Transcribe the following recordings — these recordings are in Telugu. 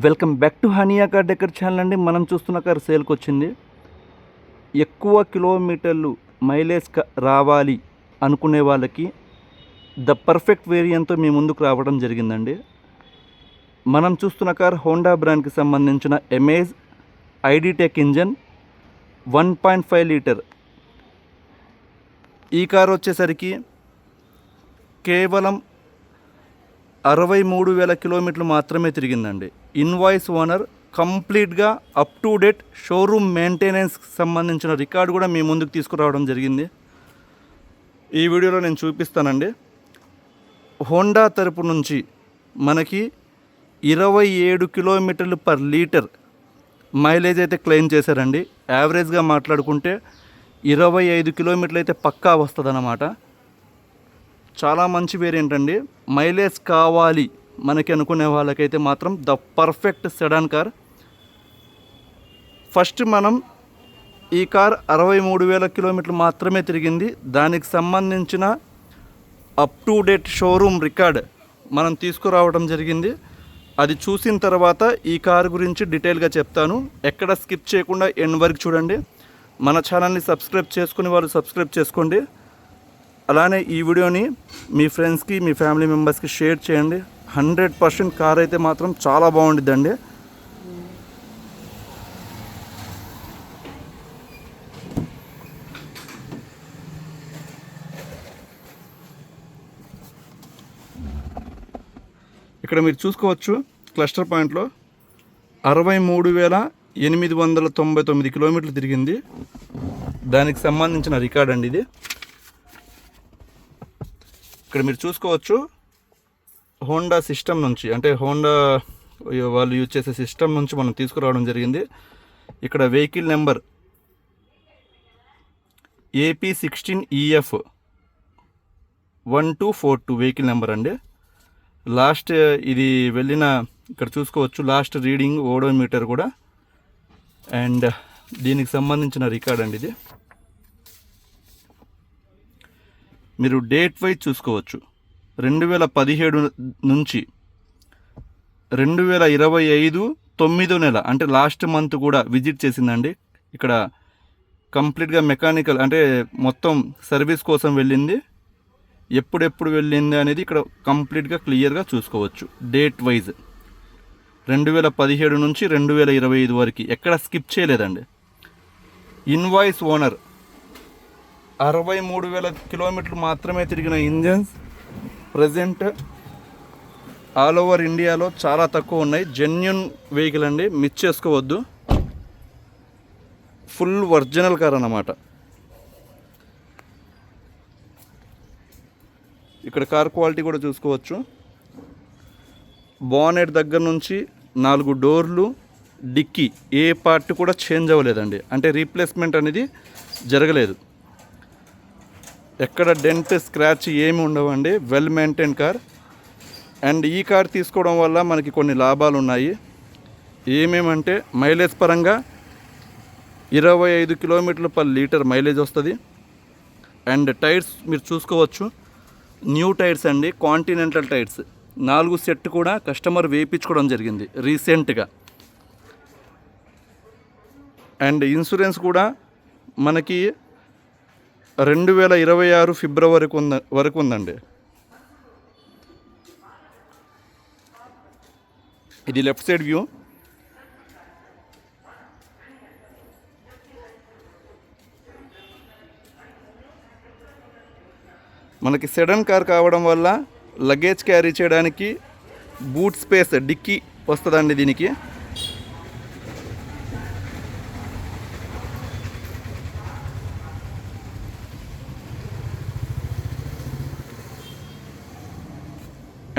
Welcome back to Hania car decor channel అండి. మనం చూస్తున్న కార్ సేల్కి వచ్చింది. ఎక్కువ కిలోమీటర్లు మైలేజ్ రావాలి అనుకునే వాళ్ళకి ద పర్ఫెక్ట్ వేరియంట్తో మీ ముందుకు రావడం జరిగిందండి. మనం చూస్తున్న కార్ హోండా బ్రాండ్కి సంబంధించిన amaze ID tech engine 1.5 litre. ఈ కార్ వచ్చేసరికి కేవలం 63,000 కిలోమీటర్లు మాత్రమే తిరిగిందండి. ఇన్వాయిస్ ఓనర్, కంప్లీట్గా అప్ టు డేట్ షోరూమ్ మెయింటెనెన్స్కి సంబంధించిన రికార్డు కూడా మీ ముందుకు తీసుకురావడం జరిగింది. ఈ వీడియోలో నేను చూపిస్తానండి. హోండా తరపు నుంచి మనకి 27 కిలోమీటర్లు పర్ లీటర్ మైలేజ్ అయితే క్లెయిమ్ చేశారండి. యావరేజ్గా మాట్లాడుకుంటే 25 కిలోమీటర్లు అయితే పక్కా వస్తుంది అన్నమాట. చాలా మంచి వేరియంట్ అండి. మైలేజ్ కావాలి మనకి అనుకునే వాళ్ళకైతే మాత్రం the perfect sedan car. First మనం ఈ కార్ 63,000 కిలోమీటర్లు మాత్రమే తిరిగింది. దానికి సంబంధించిన up to date showroom record మనం తీసుకురావడం జరిగింది. అది చూసిన తర్వాత ఈ కార్ గురించి డీటెయిల్గా చెప్తాను. ఎక్కడ స్కిప్ చేయకుండా ఎండ్ వరకు చూడండి. మన ఛానల్ని సబ్స్క్రైబ్ చేసుకునే వాళ్ళు సబ్స్క్రైబ్ చేసుకోండి. అలానే ఈ వీడియోని మీ ఫ్రెండ్స్కి, మీ ఫ్యామిలీ మెంబర్స్కి షేర్ చేయండి. 100% కార్ అయితే మాత్రం చాలా బాగుండిద్దండి. ఇక్కడ మీరు చూసుకోవచ్చు, క్లస్టర్ పాయింట్లో 63,899 కిలోమీటర్లు తిరిగింది. దానికి సంబంధించిన రికార్డ్ అండి ఇది. ఇక్కడ మీరు చూసుకోవచ్చు, హోండా సిస్టమ్ నుంచి, అంటే హోండా వాళ్ళు యూజ్ చేసే సిస్టమ్ నుంచి మనం తీసుకురావడం జరిగింది. ఇక్కడ vehicle number AP16EF 1242 vehicle number అండి. లాస్ట్ ఇది వెళ్ళిన, ఇక్కడ చూసుకోవచ్చు లాస్ట్ రీడింగ్ ఓడోమీటర్ కూడా, అండ్ దీనికి సంబంధించిన రికార్డ్ అండి ఇది. మీరు డేట్ వైజ్ చూసుకోవచ్చు. 2017 నుంచి 2025 9వ నెల, అంటే లాస్ట్ మంత్ కూడా విజిట్ చేసిందండి. ఇక్కడ కంప్లీట్గా మెకానికల్, అంటే మొత్తం సర్వీస్ కోసం వెళ్ళింది. ఎప్పుడెప్పుడు వెళ్ళింది అనేది ఇక్కడ కంప్లీట్గా క్లియర్గా చూసుకోవచ్చు. డేట్ వైజ్ 2017 నుంచి 2025 వరకు ఎక్కడ స్కిప్ చేయలేదండి. ఇన్వాయిస్ ఓనర్ 63,000 కిలోమీటర్లు మాత్రమే తిరిగిన ఇంజన్స్ ప్రజెంట్ ఆల్ ఓవర్ ఇండియాలో చాలా తక్కువ ఉన్నాయి. జెన్యూన్ వెహికల్ అండి, మిస్ చేసుకోవద్దు. ఫుల్ ఒరిజినల్ కార్ అన్నమాట. ఇక్కడ కార్ క్వాలిటీ కూడా చూసుకోవచ్చు. బానెట్ దగ్గర నుంచి 4 డోర్లు, డిక్కీ ఏ పార్ట్ కూడా చేంజ్ అవ్వలేదండి. అంటే రీప్లేస్మెంట్ అనేది జరగలేదు. ఎక్కడ డెంట్, స్క్రాచ్ ఏమి ఉండవండి. Well maintain car. అండ్ ఈ కార్ తీసుకోవడం వల్ల మనకి కొన్ని లాభాలు ఉన్నాయి. ఏమేమంటే, మైలేజ్ పరంగా 25 కిలోమీటర్లు పర్ లీటర్ మైలేజ్ వస్తుంది. అండ్ టైర్స్ మీరు చూసుకోవచ్చు, న్యూ టైర్స్ అండి, కాంటినెంటల్ టైర్స్ 4 సెట్ కూడా కస్టమర్ వేయించుకోవడం జరిగింది రీసెంట్గా. అండ్ ఇన్సూరెన్స్ కూడా మనకి 2026 ఫిబ్రవరి వరకు ఉందండి. ఇది లెఫ్ట్ సైడ్ వ్యూ. మనకి సెడన్ కార్ కావడం వల్ల లగేజ్ క్యారీ చేయడానికి బూట్ స్పేస్, డిక్కీ వస్తుందండి దీనికి.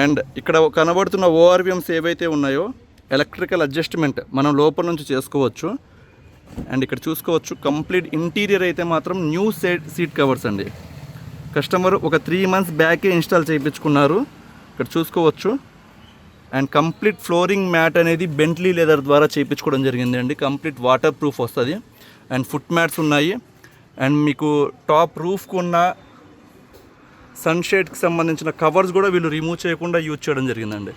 అండ్ ఇక్కడ కనబడుతున్న ఓఆర్విఎమ్స్ ఏవైతే ఉన్నాయో, ఎలక్ట్రికల్ అడ్జస్ట్మెంట్ మనం లోపల నుంచి చేసుకోవచ్చు. అండ్ ఇక్కడ చూసుకోవచ్చు, కంప్లీట్ ఇంటీరియర్ అయితే మాత్రం న్యూ సీట్ కవర్స్ అండి. కస్టమర్ ఒక 3 months బ్యాకే ఇన్స్టాల్ చేయించుకున్నారు. ఇక్కడ చూసుకోవచ్చు. అండ్ కంప్లీట్ ఫ్లోరింగ్ మ్యాట్ అనేది బెంట్లీ లెదర్ ద్వారా చేయించుకోవడం జరిగింది అండి. కంప్లీట్ వాటర్ ప్రూఫ్ వస్తుంది. అండ్ ఫుట్ మ్యాట్స్ ఉన్నాయి. అండ్ మీకు టాప్ రూఫ్కు ఉన్న సన్షేడ్కి సంబంధించిన కవర్స్ కూడా వీళ్ళు రిమూవ్ చేయకుండా యూజ్ చేయడం జరిగిందండి.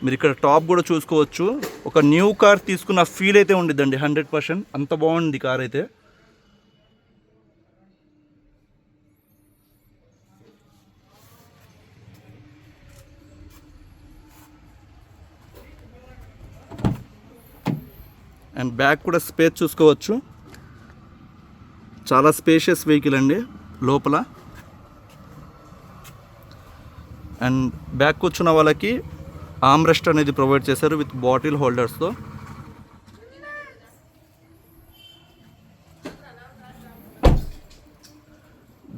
మీరు ఇక్కడ టాప్ కూడా చూసుకోవచ్చు. ఒక న్యూ కార్ తీసుకున్న ఫీల్ అయితే ఉండిద్దండి 100%. అంత బాగుంది కార్ అయితే. అండ్ బ్యాక్ కూడా స్పేస్ చూసుకోవచ్చు. చాలా స్పేషియస్ వెహికల్ అండి లోపల. అండ్ బ్యాక్ కూర్చున్న వాళ్ళకి ఆర్మ్రెస్ట్ అనేది ప్రొవైడ్ చేశారు విత్ బాటిల్ హోల్డర్స్తో.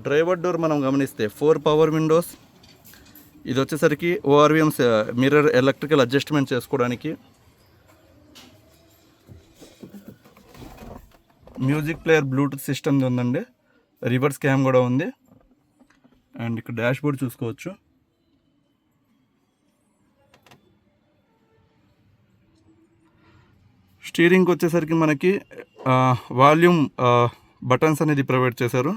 డ్రైవర్ డోర్ మనం గమనిస్తే 4 పవర్ విండోస్. ఇది వచ్చేసరికి ORVM మిర్రర్ ఎలక్ట్రికల్ అడ్జస్ట్మెంట్ చేసుకోవడానికి. మ్యూజిక్ ప్లేయర్ బ్లూటూత్ సిస్టమ్ ఉందండి. రివర్స్ క్యామ్ కూడా ఉంది. అండ్ ఇక్కడ డాష్ బోర్డ్ చూసుకోవచ్చు. స్టీరింగ్ వచ్చేసరికి మనకి వాల్యూమ్ బటన్స్ అనేది ప్రొవైడ్ చేశారు.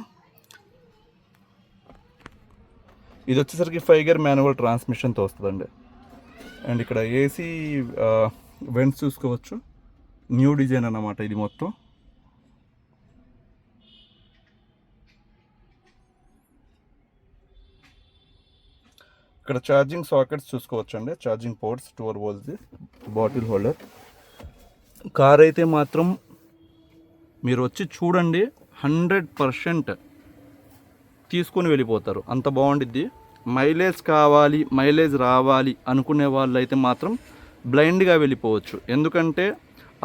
ఇది వచ్చేసరికి 5 గేర్ మాన్యువల్ ట్రాన్స్మిషన్తో వస్తుందండి. అండ్ ఇక్కడ AC వెంట్స్ చూసుకోవచ్చు. న్యూ డిజైన్ అన్నమాట ఇది మొత్తం. ఇక్కడ ఛార్జింగ్ సాకెట్స్ చూసుకోవచ్చు అండి. Charging ports 12 volts, bottle holder. Car అయితే మాత్రం మీరు వచ్చి చూడండి, 100% తీసుకొని వెళ్ళిపోతారు. అంత బాగుండిద్ది. మైలేజ్ కావాలి, మైలేజ్ రావాలి అనుకునే వాళ్ళు అయితే మాత్రం బ్లైండ్గా వెళ్ళిపోవచ్చు. ఎందుకంటే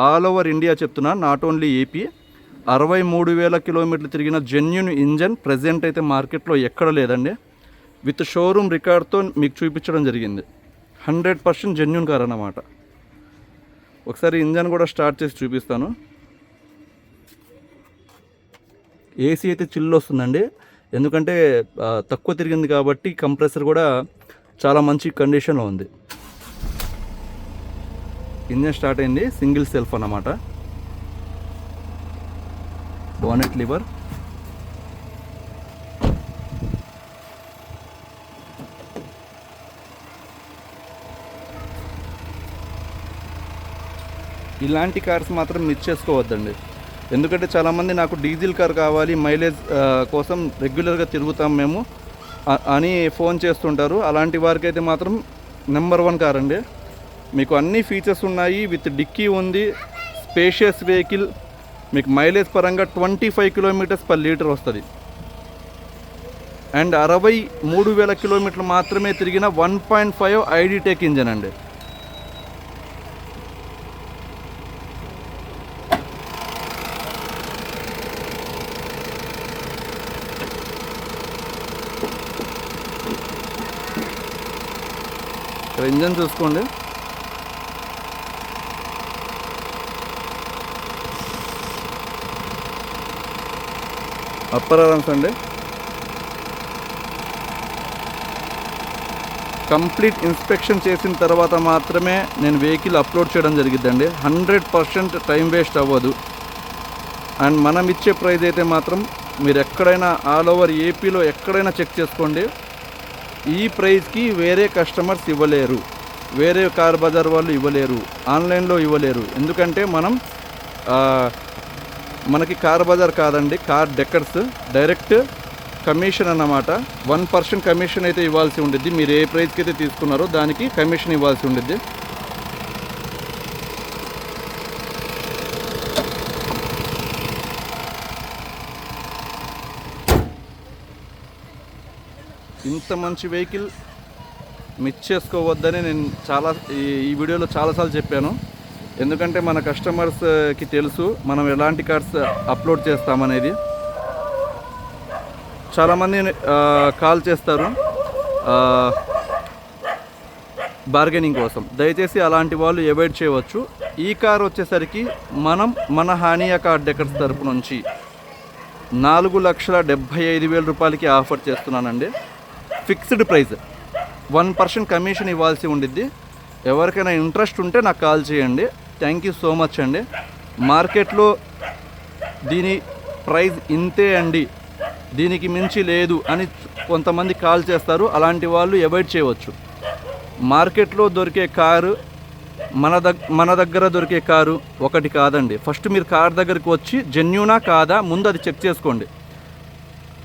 ఆల్ ఓవర్ ఇండియా చెప్తున్నా, నాట్ ఓన్లీ ఏపీ, 63,000 కిలోమీటర్లు తిరిగిన జెన్యూన్ ఇంజన్ ప్రజెంట్ అయితే మార్కెట్లో ఎక్కడ లేదండి. విత్ షోరూమ్ రికార్డ్తో మీకు చూపించడం జరిగింది. 100% జెన్యూన్ కార్ అన్నమాట. ఒకసారి ఇంజన్ కూడా స్టార్ట్ చేసి చూపిస్తాను. AC అయితే చిల్లు వస్తుందండి. ఎందుకంటే తక్కువ తిరిగింది కాబట్టి కంప్రెసర్ కూడా చాలా మంచి కండిషన్లో ఉంది. ఇంజన్ స్టార్ట్ అయింది. సింగిల్ సెల్ఫ్ అన్నమాట. Bonnet liver. ఇలాంటి కార్స్ మాత్రం మిస్ చేసుకోవద్దండి. ఎందుకంటే చాలామంది నాకు డీజిల్ కార్ కావాలి, మైలేజ్ కోసం రెగ్యులర్గా తిరుగుతాం మేము అని ఫోన్ చేస్తుంటారు. అలాంటి వారికి అయితే మాత్రం నెంబర్ 1 కార్ అండి. మీకు అన్ని ఫీచర్స్ ఉన్నాయి. విత్ డిక్కీ ఉంది, స్పేషియస్ వెహికల్. మీకు మైలేజ్ పరంగా 25 km/లీటర్ వస్తుంది. అండ్ 63,000 కిలోమీటర్లు మాత్రమే తిరిగిన 1.5 ID టెక్ ఇంజన్ అండి. ఇంజన్ చూసుకోండి. అప్పర్ ఆర్మ్స్ అండి. కంప్లీట్ ఇన్స్పెక్షన్ చేసిన తర్వాత మాత్రమే నేను వెహికల్ అప్లోడ్ చేయడం జరిగిద్దండి. 100% టైం వేస్ట్ అవ్వదు. అండ్ మనం ఇచ్చే ప్రైస్ అయితే మాత్రం మీరు ఎక్కడైనా ఆల్ ఓవర్ ఏపీలో ఎక్కడైనా చెక్ చేసుకోండి, ఈ ప్రైస్కి వేరే కస్టమర్స్ ఇవ్వలేరు, వేరే కార్ బజార్ వాళ్ళు ఇవ్వలేరు, ఆన్లైన్లో ఇవ్వలేరు. ఎందుకంటే మనకి కార్ బజార్ కాదండి, కార్ డెక్కర్స్. డైరెక్ట్ కమిషన్ అన్నమాట. 1% కమిషన్ అయితే ఇవ్వాల్సి ఉండిద్ది. మీరు ఏ ప్రైస్కి అయితే తీసుకున్నారో దానికి కమిషన్ ఇవ్వాల్సి ఉండిద్ది. ఇంత మంచి వెహికల్ మిస్ చేసుకోవద్దని నేను ఈ వీడియోలో చాలాసార్లు చెప్పాను. ఎందుకంటే మన కస్టమర్స్కి తెలుసు మనం ఎలాంటి కార్స్ అప్లోడ్ చేస్తామనేది. చాలామంది కాల్ చేస్తారు బార్గెనింగ్ కోసం. దయచేసి అలాంటి వాళ్ళు అవాయిడ్ చేయవచ్చు. ఈ కార్ వచ్చేసరికి మన హానియా కార్ డెకర్స్ తరపు నుంచి 4,75,000 రూపాయలకి ఆఫర్ చేస్తున్నానండి. Fixed price. 1% కమిషన్ ఇవ్వాల్సి ఉండిద్ది. ఎవరికైనా ఇంట్రెస్ట్ ఉంటే నాకు కాల్ చేయండి. థ్యాంక్ యూ సో మచ్ అండి. మార్కెట్లో దీని ప్రైస్ ఇంతే అండి, దీనికి మించి లేదు అని కొంతమంది కాల్ చేస్తారు. అలాంటి వాళ్ళు అవాయిడ్ చేయవచ్చు. మార్కెట్లో దొరికే కారు మన దగ్గర దొరికే కారు ఒకటి కాదండి. ఫస్ట్ మీరు కార్ దగ్గరికి వచ్చి జెన్యూనా కాదా ముందు అది చెక్ చేసుకోండి.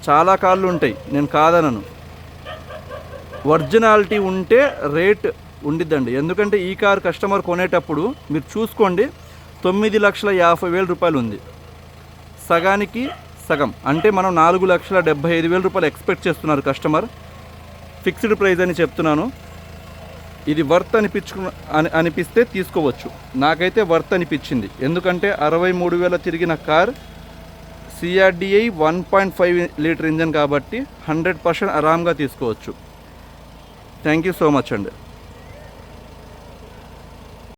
చాలా కార్లు ఉంటాయి, నేను కాదనను. ఒరిజినాలిటీ ఉంటే రేట్ ఉండిద్దండి. ఎందుకంటే ఈ కార్ కస్టమర్ కొనేటప్పుడు మీరు చూసుకోండి 9,50,000 రూపాయలు ఉంది. సగానికి సగం అంటే మనం 4,75,000 రూపాయలు ఎక్స్పెక్ట్ చేస్తున్నారు కస్టమర్. ఫిక్స్డ్ ప్రైస్ అని చెప్తున్నాను. ఇది వర్త్ అనిపిస్తే తీసుకోవచ్చు. నాకైతే వర్త్ అనిపించింది. ఎందుకంటే 63,000 తిరిగిన కార్ CRDI 1.5 లీటర్ ఇంజన్ కాబట్టి 100% ఆరాంగా తీసుకోవచ్చు. థ్యాంక్ యూ సో మచ్ అండి.